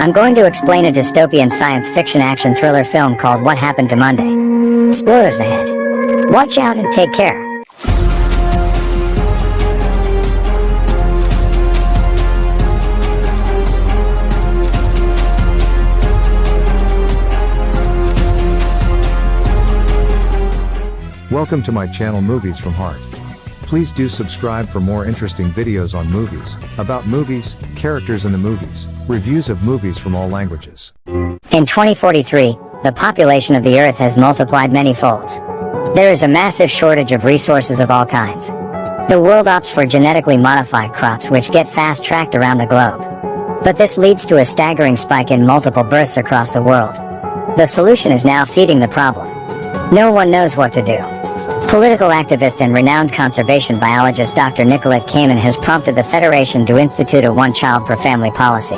I'm going to explain a dystopian science fiction action thriller film called What Happened to Monday. Spoilers ahead. Watch out and take care. Welcome to my channel Movies from Heart. Please do subscribe for more interesting videos on movies, about movies, characters in the movies, reviews of movies from all languages. In 2043, the population of the Earth has multiplied many folds. There is a massive shortage of resources of all kinds. The world opts for genetically modified crops which get fast-tracked around the globe. But this leads to a staggering spike in multiple births across the world. The solution is now feeding the problem. No one knows what to do. Political activist and renowned conservation biologist Dr. Nicolette Kamen has prompted the Federation to institute a one-child-per-family policy.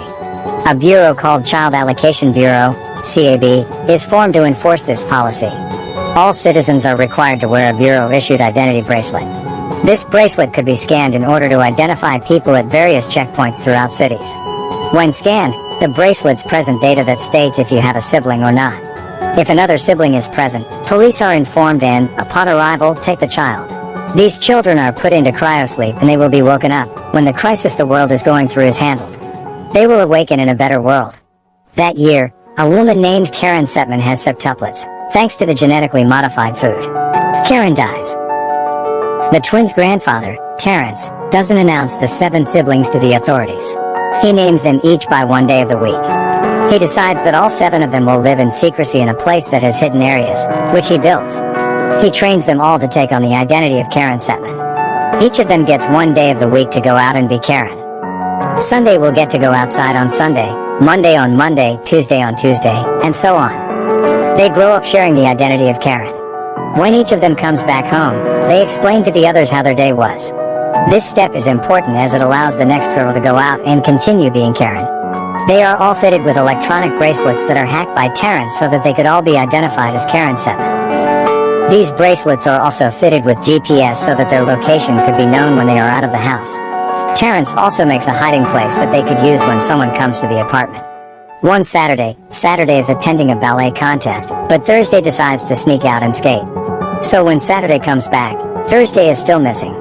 A bureau called Child Allocation Bureau, CAB, is formed to enforce this policy. All citizens are required to wear a bureau-issued identity bracelet. This bracelet could be scanned in order to identify people at various checkpoints throughout cities. When scanned, the bracelet's present data that states if you have a sibling or not. If another sibling is present, police are informed and, upon arrival, take the child. These children are put into cryosleep and they will be woken up when the crisis the world is going through is handled. They will awaken in a better world. That year, a woman named Karen Setman has septuplets, thanks to the genetically modified food. Karen dies. The twins' grandfather, Terrence, doesn't announce the 7 siblings to the authorities. He names them each by one day of the week. He decides that all 7 of them will live in secrecy in a place that has hidden areas, which he builds. He trains them all to take on the identity of Karen Setman. Each of them gets one day of the week to go out and be Karen. Sunday will get to go outside on Sunday, Monday on Monday, Tuesday on Tuesday, and so on. They grow up sharing the identity of Karen. When each of them comes back home, they explain to the others how their day was. This step is important as it allows the next girl to go out and continue being Karen. They are all fitted with electronic bracelets that are hacked by Terrence so that they could all be identified as Karen Setman. These bracelets are also fitted with GPS so that their location could be known when they are out of the house. Terrence also makes a hiding place that they could use when someone comes to the apartment. One Saturday is attending a ballet contest, but Thursday decides to sneak out and skate. So when Saturday comes back, Thursday is still missing.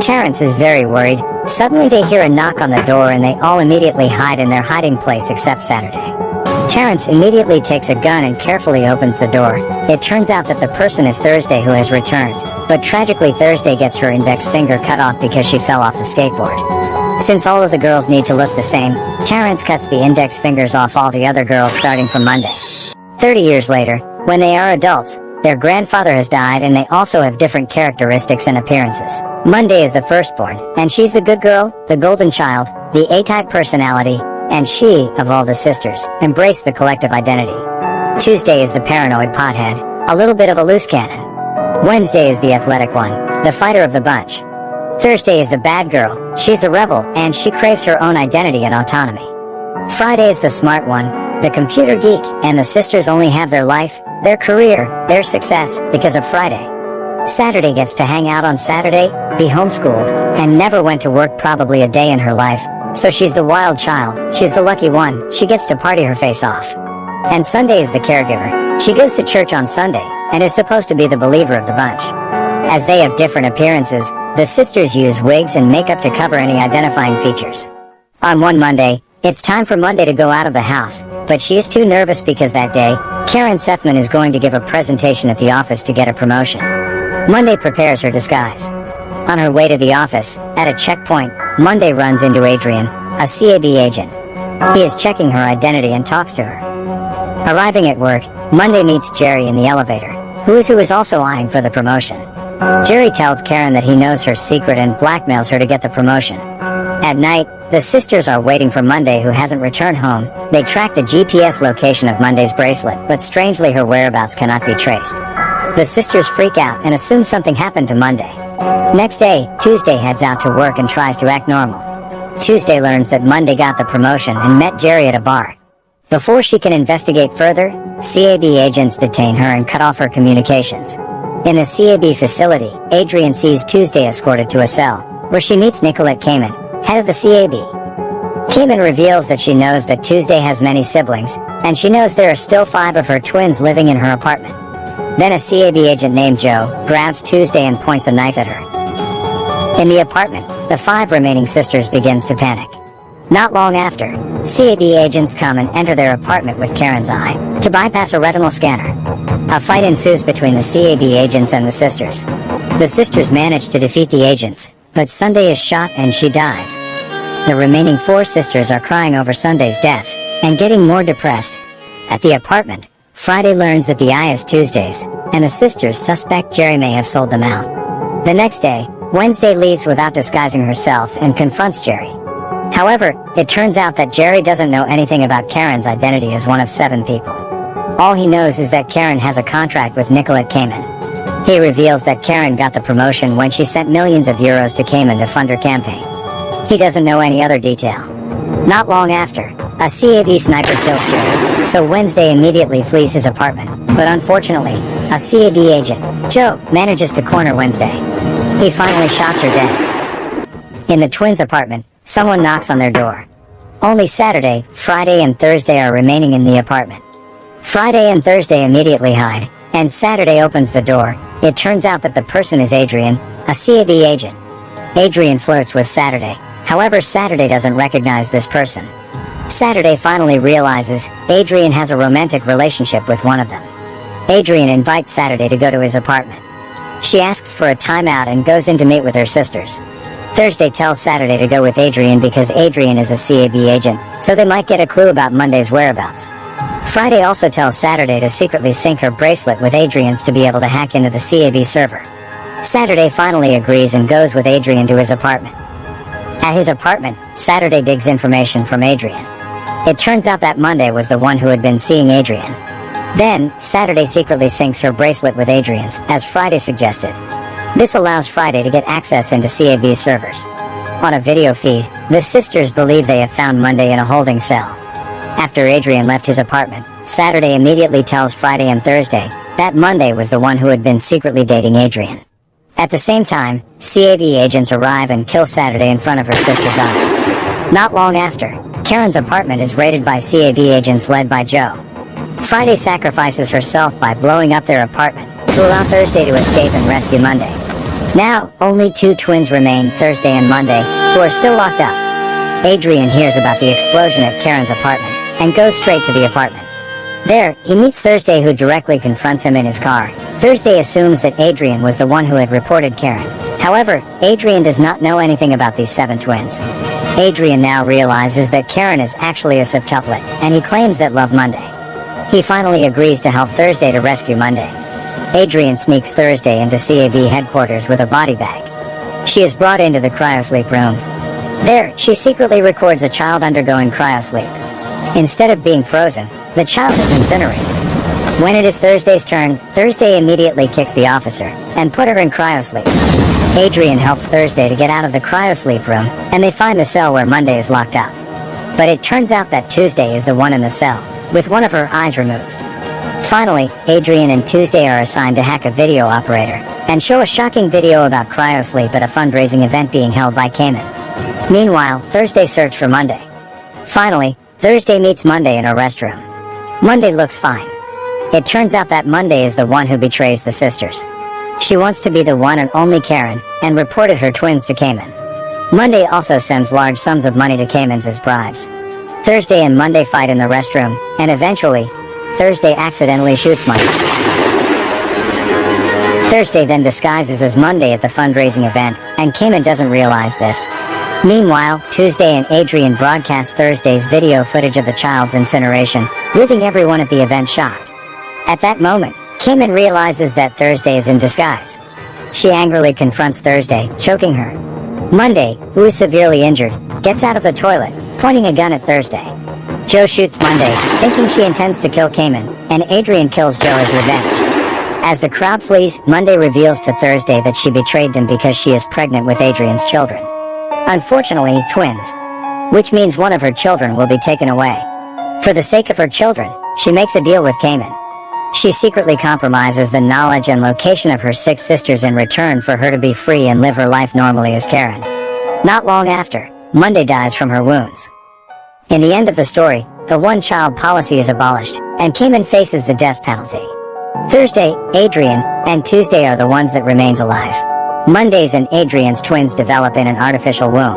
Terrence is very worried. Suddenly they hear a knock on the door and they all immediately hide in their hiding place except Saturday. Terrence immediately takes a gun and carefully opens the door. It turns out that the person is Thursday who has returned, but tragically Thursday gets her index finger cut off because she fell off the skateboard. Since all of the girls need to look the same, Terrence cuts the index fingers off all the other girls starting from Monday. 30 years later, when they are adults, their grandfather has died and they also have different characteristics and appearances. Monday is the firstborn, and she's the good girl, the golden child, the A-type personality, and she, of all the sisters, embrace the collective identity. Tuesday is the paranoid pothead, a little bit of a loose cannon. Wednesday is the athletic one, the fighter of the bunch. Thursday is the bad girl, she's the rebel, and she craves her own identity and autonomy. Friday is the smart one, the computer geek, and the sisters only have their life, their career, their success, because of Friday. Saturday gets to hang out on Saturday, be homeschooled, and never went to work probably a day in her life, so she's the wild child, she's the lucky one, she gets to party her face off. And Sunday is the caregiver, she goes to church on Sunday, and is supposed to be the believer of the bunch. As they have different appearances, the sisters use wigs and makeup to cover any identifying features. On one Monday, it's time for Monday to go out of the house, but she is too nervous because that day, Karen Setman is going to give a presentation at the office to get a promotion. Monday prepares her disguise. On her way to the office, at a checkpoint, Monday runs into Adrian, a CAB agent. He is checking her identity and talks to her. Arriving at work, Monday meets Jerry in the elevator, who is also eyeing for the promotion. Jerry tells Karen that he knows her secret and blackmails her to get the promotion. At night, the sisters are waiting for Monday who hasn't returned home. They track the GPS location of Monday's bracelet, but strangely her whereabouts cannot be traced. The sisters freak out and assume something happened to Monday. Next day, Tuesday heads out to work and tries to act normal. Tuesday learns that Monday got the promotion and met Jerry at a bar. Before she can investigate further, CAB agents detain her and cut off her communications. In the CAB facility, Adrian sees Tuesday escorted to a cell, where she meets Nicolette Kamen, head of the CAB. Keeman reveals that she knows that Tuesday has many siblings, and she knows there are still 5 of her twins living in her apartment. Then a CAB agent named Joe grabs Tuesday and points a knife at her. In the apartment, the 5 remaining sisters begins to panic. Not long after, CAB agents come and enter their apartment with Karen's eye to bypass a retinal scanner. A fight ensues between the CAB agents and the sisters. The sisters manage to defeat the agents, but Sunday is shot and she dies. The remaining 4 sisters are crying over Sunday's death and getting more depressed. At the apartment, Friday learns that the eye is Tuesday's, and the sisters suspect Jerry may have sold them out. The next day, Wednesday leaves without disguising herself and confronts Jerry. However, it turns out that Jerry doesn't know anything about Karen's identity as one of 7 people. All he knows is that Karen has a contract with Nicolette Kamen. He reveals that Karen got the promotion when she sent millions of euros to Kamen to fund her campaign. He doesn't know any other detail. Not long after, a CAB sniper kills Jerry, so Wednesday immediately flees his apartment, but unfortunately, a CAB agent, Joe, manages to corner Wednesday. He finally shots her dead. In the twins' apartment, someone knocks on their door. Only Saturday, Friday, and Thursday are remaining in the apartment. Friday and Thursday immediately hide, and Saturday opens the door. It turns out that the person is Adrian, a CAB agent. Adrian flirts with Saturday. However, Saturday doesn't recognize this person. Saturday finally realizes Adrian has a romantic relationship with one of them. Adrian invites Saturday to go to his apartment. She asks for a timeout and goes in to meet with her sisters. Thursday tells Saturday to go with Adrian because Adrian is a CAB agent, so they might get a clue about Monday's whereabouts. Friday also tells Saturday to secretly sync her bracelet with Adrian's to be able to hack into the CAB server. Saturday finally agrees and goes with Adrian to his apartment. At his apartment, Saturday digs information from Adrian. It turns out that Monday was the one who had been seeing Adrian. Then, Saturday secretly syncs her bracelet with Adrian's, as Friday suggested. This allows Friday to get access into CAB's servers. On a video feed, the sisters believe they have found Monday in a holding cell. After Adrian left his apartment, Saturday immediately tells Friday and Thursday that Monday was the one who had been secretly dating Adrian. At the same time, CAB agents arrive and kill Saturday in front of her sister's eyes. Not long after, Karen's apartment is raided by CAB agents led by Joe. Friday sacrifices herself by blowing up their apartment to allow Thursday to escape and rescue Monday. Now, only 2 twins remain, Thursday and Monday, who are still locked up. Adrian hears about the explosion at Karen's apartment and goes straight to the apartment. There, he meets Thursday, who directly confronts him in his car. Thursday assumes that Adrian was the one who had reported Karen. However, Adrian does not know anything about these 7 twins. Adrian now realizes that Karen is actually a septuplet, and he claims that loved Monday. He finally agrees to help Thursday to rescue Monday. Adrian sneaks Thursday into CAB headquarters with a body bag. She is brought into the cryosleep room. There, she secretly records a child undergoing cryosleep. Instead of being frozen, the child is incinerated. When it is Thursday's turn, Thursday immediately kicks the officer and put her in cryosleep. Adrian helps Thursday to get out of the cryosleep room, and they find the cell where Monday is locked up. But it turns out that Tuesday is the one in the cell, with one of her eyes removed. Finally, Adrian and Tuesday are assigned to hack a video operator and show a shocking video about cryosleep at a fundraising event being held by Kamen. Meanwhile, Thursday search for Monday. Finally, Thursday meets Monday in a restroom. Monday looks fine. It turns out that Monday is the one who betrays the sisters. She wants to be the one and only Karen, and reported her twins to Kamen. Monday also sends large sums of money to Kamen's as bribes. Thursday and Monday fight in the restroom, and eventually, Thursday accidentally shoots Monday. Thursday then disguises as Monday at the fundraising event, and Kamen doesn't realize this. Meanwhile, Tuesday and Adrian broadcast Thursday's video footage of the child's incineration, leaving everyone at the event shocked. At that moment, Kamen realizes that Thursday is in disguise. She angrily confronts Thursday, choking her. Monday, who is severely injured, gets out of the toilet, pointing a gun at Thursday. Joe shoots Monday, thinking she intends to kill Kamen, and Adrian kills Joe as revenge. As the crowd flees, Monday reveals to Thursday that she betrayed them because she is pregnant with Adrian's children. Unfortunately, twins. Which means one of her children will be taken away. For the sake of her children, she makes a deal with Kamen. She secretly compromises the knowledge and location of her 6 sisters in return for her to be free and live her life normally as Karen. Not long after, Monday dies from her wounds. In the end of the story, the one-child policy is abolished, and Cayman faces the death penalty. Thursday, Adrian, and Tuesday are the ones that remains alive. Mondays and Adrian's twins develop in an artificial womb.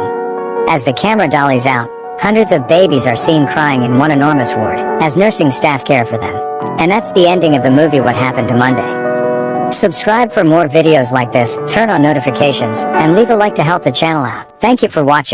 As the camera dollies out, hundreds of babies are seen crying in one enormous ward, as nursing staff care for them. And that's the ending of the movie What Happened to Monday. Subscribe for more videos like this, turn on notifications, and leave a like to help the channel out. Thank you for watching.